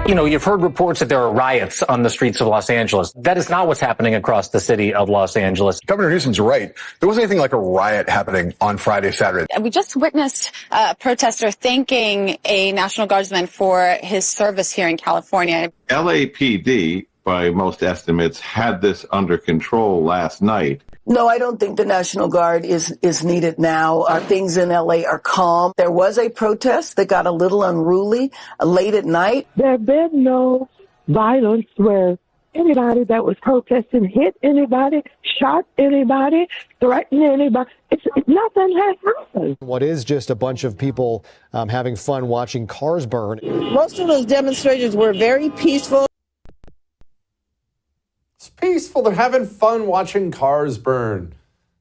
You've heard reports that there are riots on the streets of Los Angeles. That is not what's happening across the city of Los Angeles. Governor Newsom's right. There wasn't anything like a riot happening on Friday, Saturday. We just witnessed a protester thanking a National Guardsman for his service here in California. LAPD, by most estimates, had this under control last night. No, I don't think the National Guard is needed now. Things in L.A. are calm. There was a protest that got a little unruly late at night. There have been no violence where anybody that was protesting hit anybody, shot anybody, threatened anybody. Nothing has happened. What is just a bunch of people having fun watching cars burn. Most of those demonstrations were very peaceful. It's peaceful. They're having fun watching cars burn.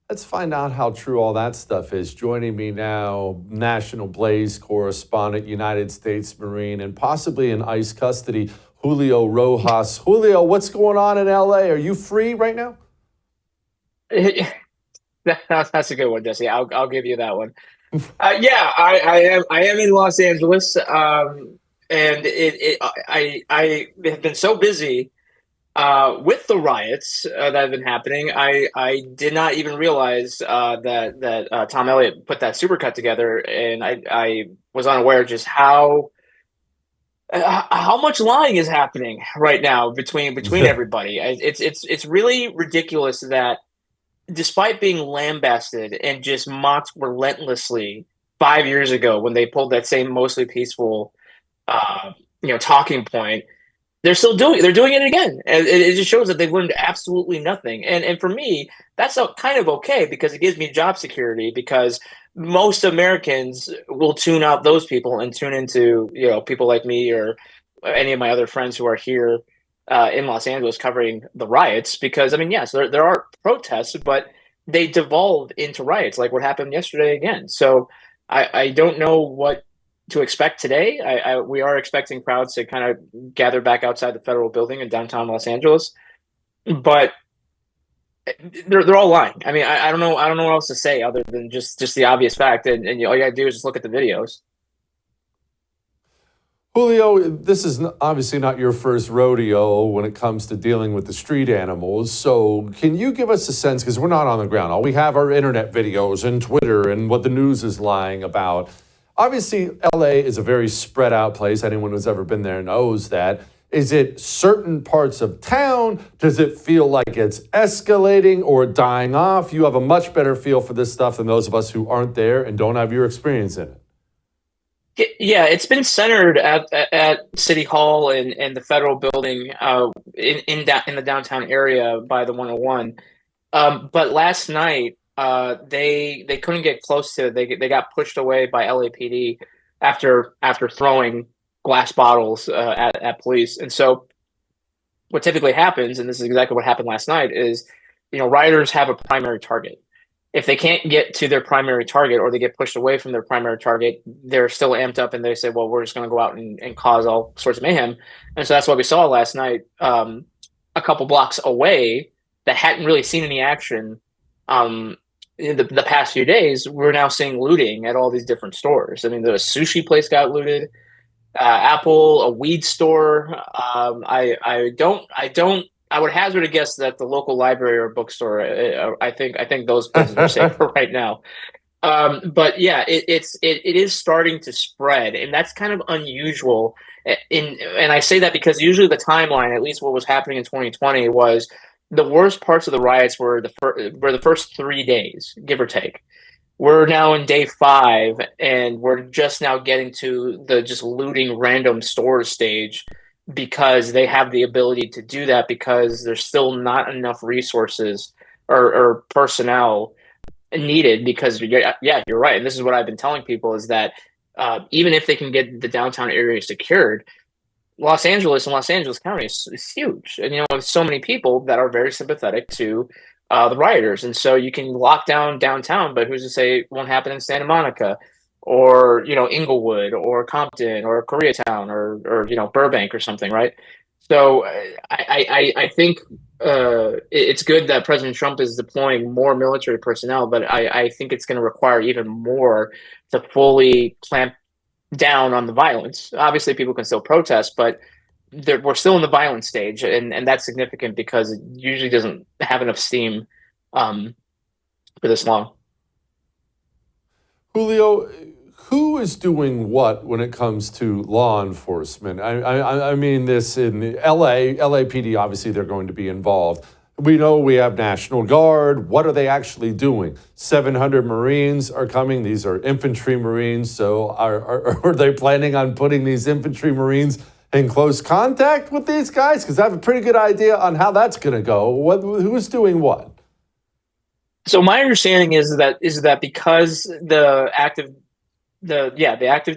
Let's find out how true all that stuff is. Joining me now, National Blaze correspondent, United States Marine, and possibly in ICE custody, Julio Rosas. Julio, what's going on in L.A.? Are you free right now? That's a good one, Jesse. I'll give you that one. Yeah, I am in Los Angeles, and I have been so busy with the riots that have been happening. I did not even realize that Tom Elliott put that supercut together, and I was unaware just how much lying is happening right now between everybody. It's really ridiculous that despite being lambasted and just mocked relentlessly 5 years ago when they pulled that same mostly peaceful talking point, they're doing it again. And it just shows that they've learned absolutely nothing. And for me, that's kind of okay because it gives me job security, because most Americans will tune out those people and tune into, people like me or any of my other friends who are here in Los Angeles covering the riots. Because, yes, there are protests, but they devolve into riots like what happened yesterday again. So I don't know what to expect today. We are expecting crowds to kind of gather back outside the federal building in downtown Los Angeles, but they're all lying. I don't know what else to say other than just the obvious fact, and all you gotta do is just look at the videos. Julio, this is obviously not your first rodeo when it comes to dealing with the street animals. So can you give us a sense, because we're not on the ground, all we have are internet videos and Twitter and what the news is lying about. Obviously, LA is a very spread out place. Anyone who's ever been there knows that. Is it certain parts of town? Does it feel like it's escalating or dying off? You have a much better feel for this stuff than those of us who aren't there and don't have your experience in it. Yeah, it's been centered at City Hall and the federal building in the downtown area by the 101. But last night, they couldn't get close to it. They got pushed away by LAPD after throwing glass bottles at police. And so what typically happens, and this is exactly what happened last night, is rioters have a primary target. If they can't get to their primary target or they get pushed away from their primary target, they're still amped up and they say, well, we're just going to go out and cause all sorts of mayhem. And so that's what we saw last night, a couple blocks away that hadn't really seen any action in the past few days. We're now seeing looting at all these different stores. The sushi place got looted, Apple, a weed store. I would hazard a guess that the local library or bookstore, I think those places are safer right now. But yeah, it is starting to spread, and that's kind of unusual. And I say that because usually the timeline, at least what was happening in 2020, was the worst parts of the riots were the first 3 days, give or take. We're now in day 5, and we're just now getting to the just looting random stores stage, because they have the ability to do that because there's still not enough resources or personnel needed. Because yeah, you're right. And this is what I've been telling people, is that even if they can get the downtown area secured, Los Angeles and Los Angeles County is huge. And, with so many people that are very sympathetic to the rioters. And so you can lock down downtown, but who's to say it won't happen in Santa Monica or, Inglewood or Compton or Koreatown or Burbank or something, right? So I think it's good that President Trump is deploying more military personnel, but I think it's going to require even more to fully clamp down on the violence. Obviously, people can still protest, but we're still in the violent stage, and that's significant because it usually doesn't have enough steam for this long. Julio, who is doing what when it comes to law enforcement? I mean this in LAPD, obviously they're going to be involved. We know we have National Guard. What are they actually doing? 700 Marines are coming. These are infantry Marines. So are they planning on putting these infantry Marines in close contact with these guys? Because I have a pretty good idea on how that's going to go. Who's doing what? So my understanding is that because the active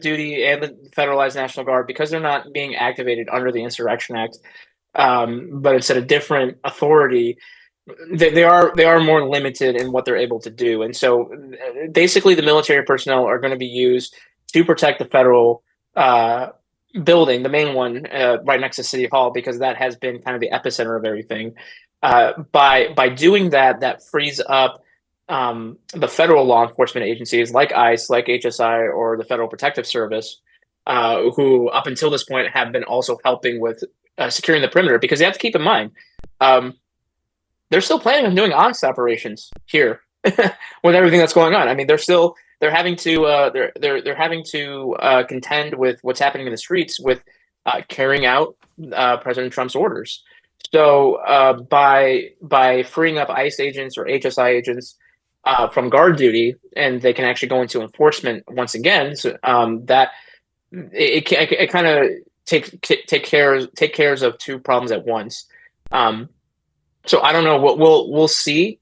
duty and the federalized National Guard, because they're not being activated under the Insurrection Act, but it's at a different authority, they are more limited in what they're able to do. And so basically the military personnel are going to be used to protect the federal building, the main one right next to City Hall, because that has been kind of the epicenter of everything. By doing that, that frees up the federal law enforcement agencies like ICE, like HSI, or the Federal Protective Service, who up until this point have been also helping with securing the perimeter, because you have to keep in mind they're still planning on doing honest operations here with everything that's going on. I mean, they're having to contend with what's happening in the streets with carrying out President Trump's orders. So by freeing up ICE agents or HSI agents from guard duty, and they can actually go into enforcement once again, so that it kind of take cares of two problems at once. So I don't know what we'll see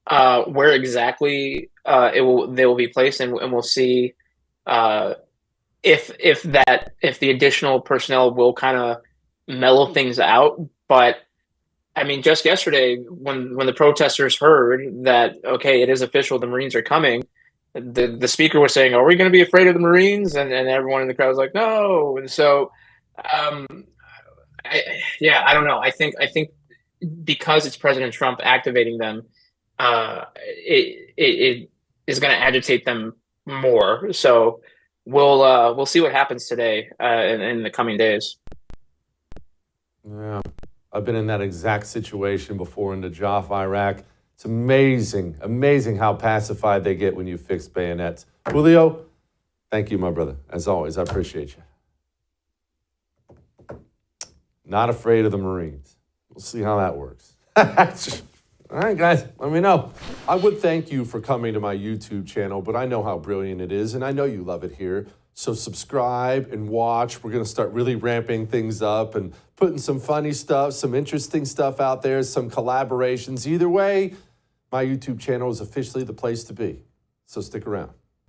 where exactly they will be placed, and we'll see if the additional personnel will kind of mellow things out. But I mean, just yesterday when the protesters heard that, okay, it is official, the Marines are coming, the speaker was saying, "Are we going to be afraid of the Marines?" And everyone in the crowd was like, "No." And so, I don't know. I think because it's President Trump activating them, it is going to agitate them more. So we'll see what happens today in the coming days. Yeah, I've been in that exact situation before in Najaf, Iraq. It's amazing how pacified they get when you fix bayonets. Julio, thank you, my brother. As always, I appreciate you. Not afraid of the Marines. We'll see how that works. All right, guys, let me know. I would thank you for coming to my YouTube channel, but I know how brilliant it is, and I know you love it here. So subscribe and watch. We're going to start really ramping things up and putting some funny stuff, some interesting stuff out there, some collaborations. Either way, my YouTube channel is officially the place to be. So stick around.